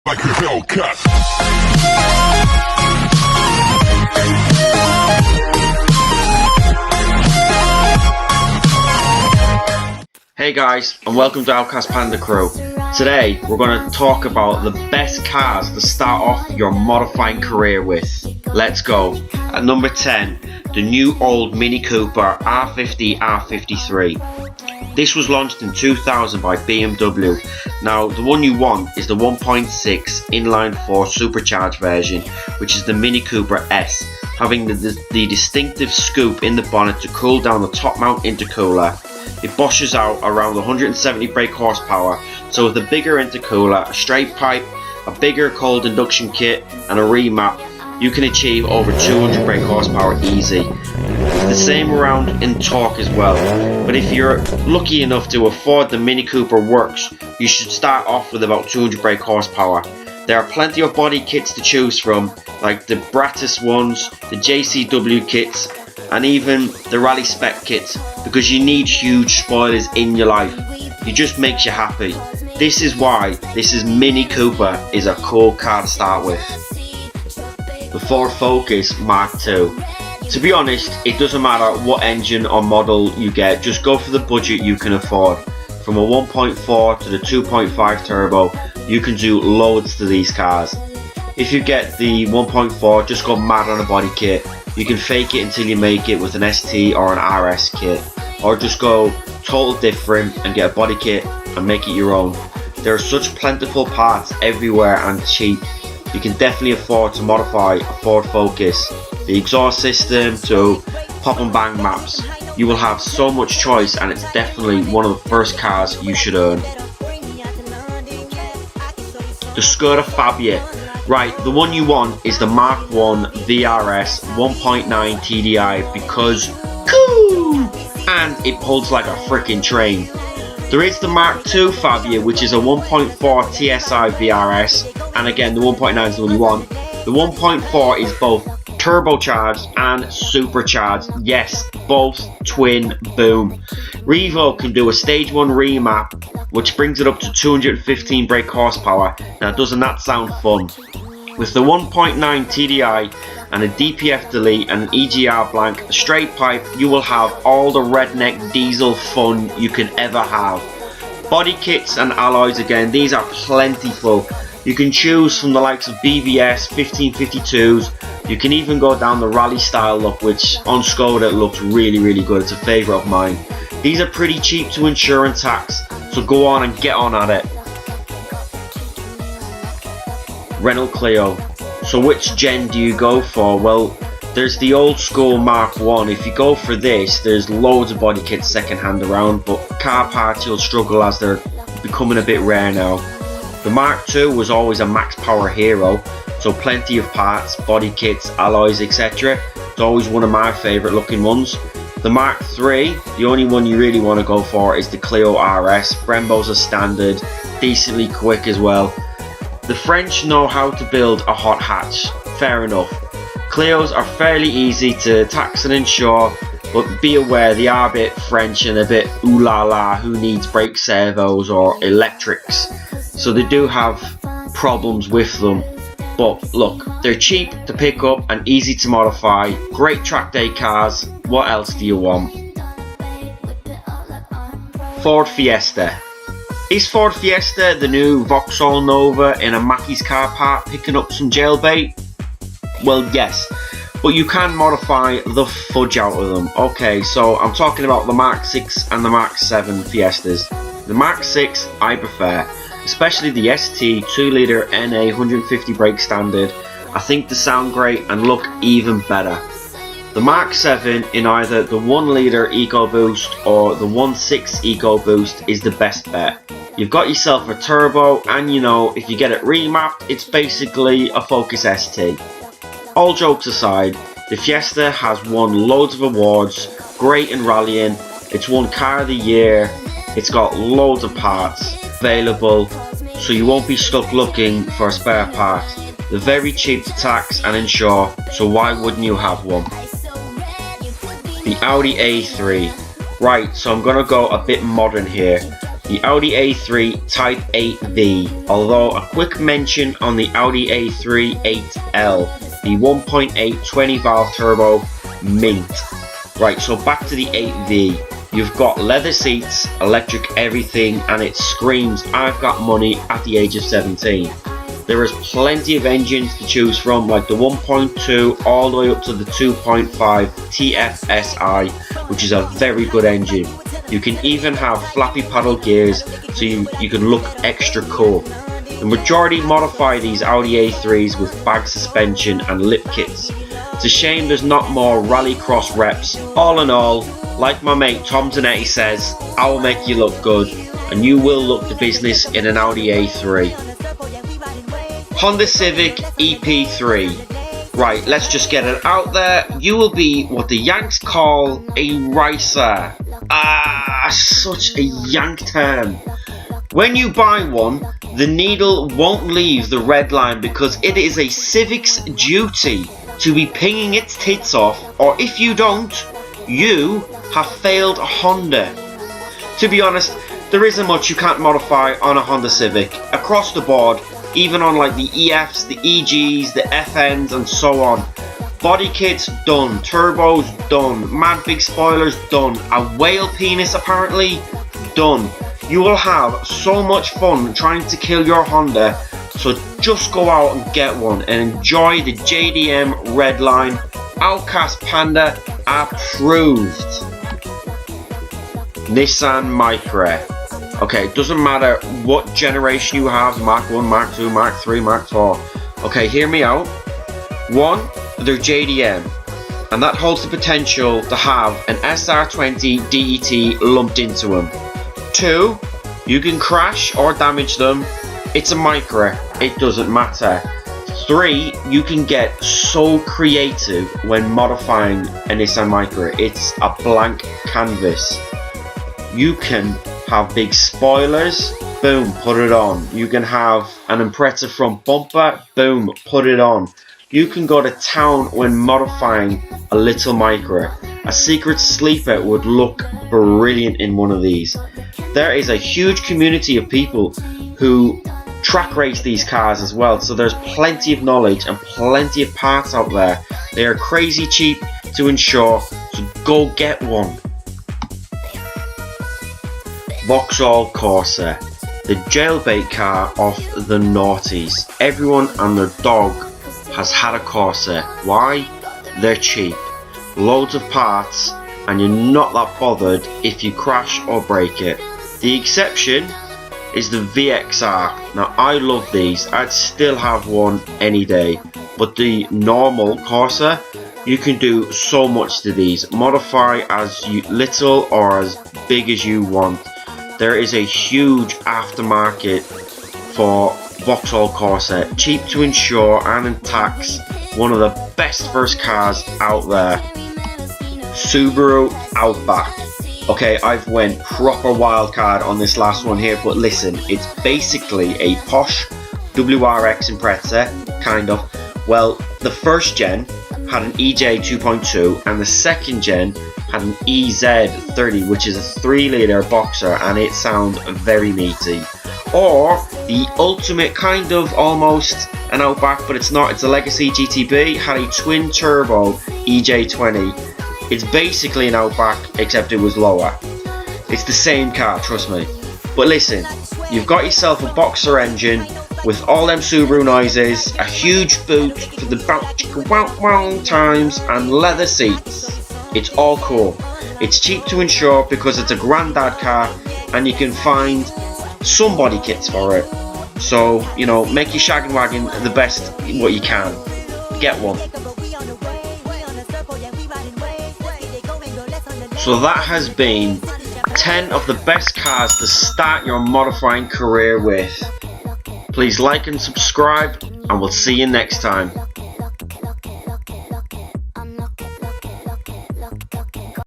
Like a Hellcat. Hey guys, and welcome to Outkast Panda Crew. Today we're going to talk about the best cars to start off your modifying career with. Let's go. At number 10, the new old Mini Cooper R50 R53. This was launched in 2000 by BMW. Now the one you want is the 1.6 inline-4 supercharged version, which is the Mini Cooper S, having the distinctive scoop in the bonnet to cool down the top mount intercooler. It boshes out around 170 brake horsepower, so with a bigger intercooler, a straight pipe, a bigger cold induction kit and a remap, you can achieve over 200 brake horsepower easy. The same around in torque as well, but if you're lucky enough to afford the Mini Cooper Works, you should start off with about 200 brake horsepower. There are plenty of body kits to choose from, like the Bratis ones, the JCW kits, and even the Rally Spec kits, because you need huge spoilers in your life. It just makes you happy. This is why this Mini Cooper is a cool car to start with. The Ford Focus Mark II. To be honest, it doesn't matter what engine or model you get, just go for the budget you can afford. From a 1.4 to the 2.5 turbo, you can do loads to these cars. If you get the 1.4, just go mad on a body kit. You can fake it until you make it with an ST or an RS kit, or just go total different and get a body kit and make it your own. There are such plentiful parts everywhere and cheap. You can definitely afford to modify a Ford Focus. The exhaust system to pop and bang maps. You will have so much choice, and it's definitely one of the first cars you should own. The Skoda Fabia. Right, the one you want is the Mark I VRS 1.9 TDI because cool, and it pulls like a freaking train. There is the Mark II Fabia, which is a 1.4 TSI VRS, and again the 1.9 is the one you want. The 1.4 is both turbocharged and supercharged. Yes, both twin boom. Revo can do a stage 1 remap, which brings it up to 215 brake horsepower. Now doesn't that sound fun? With the 1.9 TDI and a DPF delete and an EGR blank, a straight pipe, you will have all the redneck diesel fun you can ever have. Body kits and alloys, again, these are plentiful. You can choose from the likes of BBS 1552s. You can even go down the rally style look, which on Skoda looks really good. It's a favourite of mine. These are pretty cheap to insure and tax, so go on and get on at it. Renault Clio. So which gen do you go for? Well, there's the old school Mark I. If you go for this, there's loads of body kits second hand around, but car parts you'll struggle as they're becoming a bit rare now. The Mark II was always a max power hero, so plenty of parts, body kits, alloys, etc. It's always one of my favourite looking ones. The Mark III, the only one you really want to go for is the Clio RS. Brembo's a standard, decently quick as well. The French know how to build a hot hatch, fair enough. Clios are fairly easy to tax and insure, but be aware they are a bit French and a bit ooh la la, who needs brake servos or electrics. So they do have problems with them. But look, they're cheap to pick up and easy to modify. Great track day cars. What else do you want? Ford Fiesta. Is Ford Fiesta the new Vauxhall Nova in a Mackey's car park picking up some jailbait? Well, yes, but you can modify the fudge out of them. Okay, so I'm talking about the Mark 6 and the Mark 7 Fiestas. The Mark 6 I prefer, especially the ST 2-litre NA 150 brake standard. I think they sound great and look even better. The Mark 7 in either the 1-litre EcoBoost or the 1.6 EcoBoost is the best bet. You've got yourself a turbo, and you know, if you get it remapped, it's basically a Focus ST. All jokes aside, the Fiesta has won loads of awards, great in rallying, it's won Car of the Year, it's got loads of parts available, so you won't be stuck looking for a spare part. They're very cheap to tax and insure, so why wouldn't you have one? The Audi A3. Right, so I'm gonna go a bit modern here. the Audi A3 Type 8V, although a quick mention on the Audi A3 8L, the 1.8 20 valve turbo, mint. Right, so back to the 8V. You've got leather seats, electric everything, and it screams I've got money at the age of 17. There is plenty of engines to choose from, like the 1.2 all the way up to the 2.5 TFSI, which is a very good engine. You can even have flappy paddle gears so you can look extra cool. The majority modify these Audi A3s with bag suspension and lip kits. It's a shame there's not more rallycross reps. All in all, like my mate Tom Zanetti says, I will make you look good, and you will look the business in an Audi A3. Honda Civic EP3. Right, let's just get it out there. You will be what the Yanks call a racer. Such a Yank term. When you buy one, the needle won't leave the red line because it is a Civic's duty to be pinging its tits off, or if you don't, you have failed Honda. To be honest, there isn't much you can't modify on a Honda Civic across the board, even on like the EFs, the EGs, the FNs and so on. Body kits done, turbos done, mad big spoilers done, a whale penis apparently done. You will have so much fun trying to kill your Honda, so just go out and get one and enjoy the JDM Redline. Outkast Panda approved. Nissan Micra. Okay, it doesn't matter what generation you have, Mark 1, Mark 2, Mark 3, Mark 4. Okay, hear me out. 1, they're JDM, and that holds the potential to have an SR20 DET lumped into them. 2, you can crash or damage them. It's a Micra, it doesn't matter. 3, you can get so creative when modifying a Nissan Micra. It's a blank canvas. You can have big spoilers, boom, put it on. You can have an Impreza front bumper, boom, put it on. You can go to town when modifying a little Micra. A secret sleeper would look brilliant in one of these. There is a huge community of people who track race these cars as well, so there's plenty of knowledge and plenty of parts out there. They are crazy cheap to insure, so go get one. Vauxhall Corsa, the jailbait car of the noughties. Everyone and their dog has had a Corsa. Why? They're cheap, loads of parts, and you're not that bothered if you crash or break it. The exception is the VXR. Now I love these, I'd still have one any day, but the normal Corsa, you can do so much to these. Modify as little or as big as you want. There is a huge aftermarket for Vauxhall Corsa, cheap to insure and in tax, one of the best first cars out there. Subaru Outback. Okay, I've went proper wildcard on this last one here, but listen, it's basically a posh WRX Impreza, kind of. Well, the first gen had an EJ 2.2 and the second gen had an EZ30, which is a 3-litre boxer, and it sounds very meaty. Or the ultimate kind of almost an Outback, but it's not, it's a Legacy GTB, had a twin turbo EJ20. It's basically an Outback, except it was lower. It's the same car, trust me. But listen, you've got yourself a boxer engine with all them Subaru noises, a huge boot for the wow times, and leather seats. It's all cool. It's cheap to insure because it's a granddad car, and you can find some body kits for it. So, you know, make your shaggin' wagon the best what you can. Get one. So that has been 10 of the best cars to start your modifying career with. Please like and subscribe, and we'll see you next time.